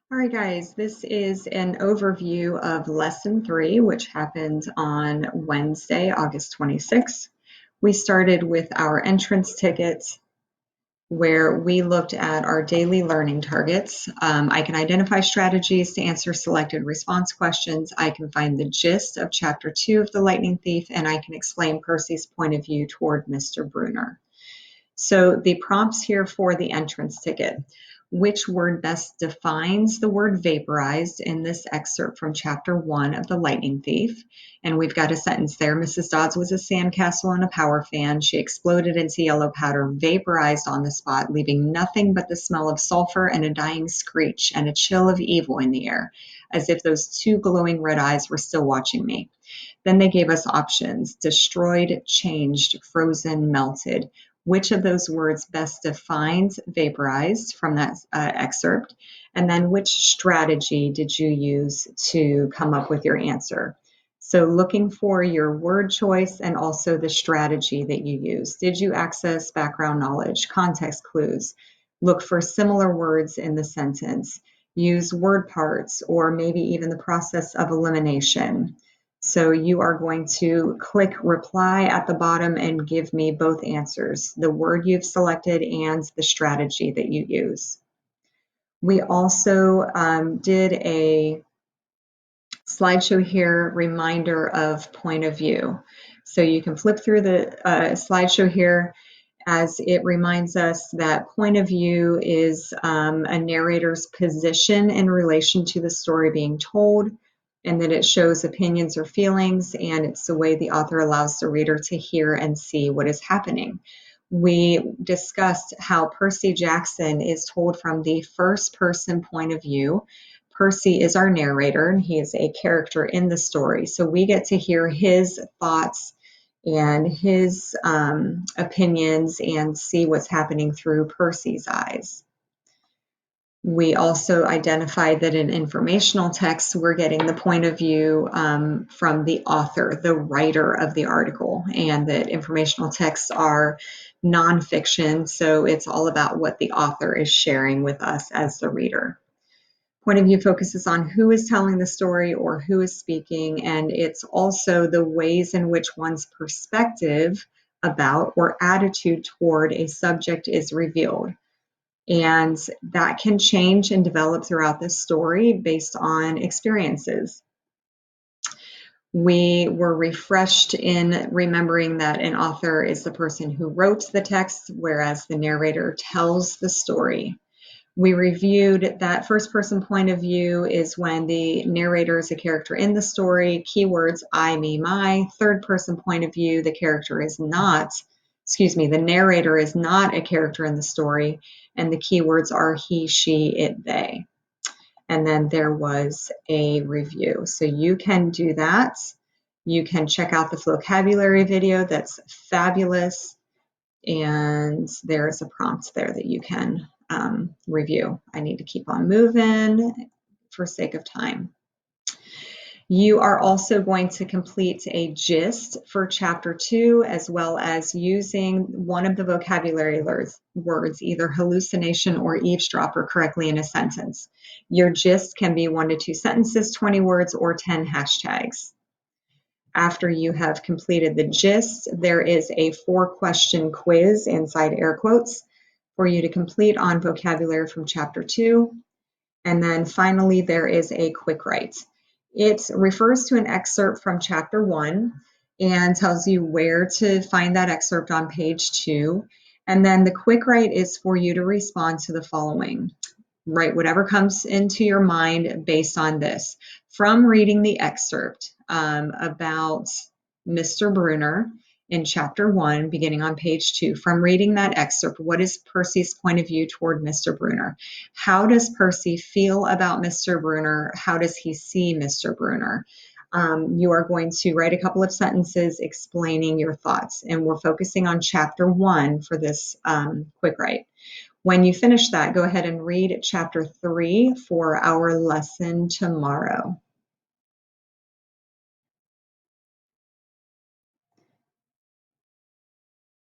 All right, guys, this is an overview of Lesson 3, which happened on Wednesday, August 26th. We started with our entrance tickets, where we looked at our daily learning targets. I can identify strategies to answer selected response questions. I can find the gist of Chapter 2 of The Lightning Thief, and I can explain Percy's point of view toward Mr. Brunner. So the prompts here for the entrance ticket. Which word best defines the word vaporized in this excerpt from chapter 1 of The Lightning Thief? And we've got a sentence there. Mrs. Dodds was a sandcastle and a power fan. She exploded into yellow powder, vaporized on the spot, leaving nothing but the smell of sulfur and a dying screech and a chill of evil in the air, as if those two glowing red eyes were still watching me. Then they gave us options: destroyed, changed, frozen, melted. Which of those words best defines vaporized from that excerpt? And then which strategy did you use to come up with your answer? So looking for your word choice and also the strategy that you used. Did you access background knowledge, context clues? Look for similar words in the sentence. Use word parts or maybe even the process of elimination. So you are going to click reply at the bottom and give me both answers, the word you've selected and the strategy that you use. We also did a slideshow here, reminder of point of view. So you can flip through the slideshow here as it reminds us that point of view is a narrator's position in relation to the story being told, and that it shows opinions or feelings, and it's the way the author allows the reader to hear and see what is happening. We discussed how Percy Jackson is told from the first person point of view. Percy is our narrator, and he is a character in the story. So we get to hear his thoughts and his opinions and see what's happening through Percy's eyes. We also identified that in informational texts, we're getting the point of view from the author, the writer of the article, and that informational texts are nonfiction, so it's all about what the author is sharing with us as the reader. Point of view focuses on who is telling the story or who is speaking, and it's also the ways in which one's perspective about or attitude toward a subject is revealed. And that can change and develop throughout the story based on experiences. We were refreshed in remembering that an author is the person who wrote the text, whereas the narrator tells the story. We reviewed that first person point of view is when the narrator is a character in the story, keywords I, me, my. Third person point of view, the narrator is not a character in the story, and the keywords are he, she, it, they. And then there was a review. So you can do that. You can check out the vocabulary video. That's fabulous. And there's a prompt there that you can review. I need to keep on moving for sake of time. You are also going to complete a gist for chapter 2, as well as using one of the vocabulary words, either hallucination or eavesdropper, correctly in a sentence. Your gist can be 1 to 2 sentences, 20 words, or 10 hashtags. After you have completed the gist, there is a 4-question quiz, inside air quotes, for you to complete on vocabulary from chapter 2. And then finally, there is a quick write. It refers to an excerpt from chapter 1 and tells you where to find that excerpt on page 2. And then the quick write is for you to respond to the following. Write whatever comes into your mind based on this. From reading the excerpt about Mr. Brunner in chapter 1, beginning on page 2, from reading that excerpt, what is Percy's point of view toward Mr. Brunner? How does Percy feel about Mr. Brunner? How does he see Mr. Brunner? You are going to write a couple of sentences explaining your thoughts, and we're focusing on chapter 1 for this quick write. When you finish that, go ahead and read chapter 3 for our lesson tomorrow.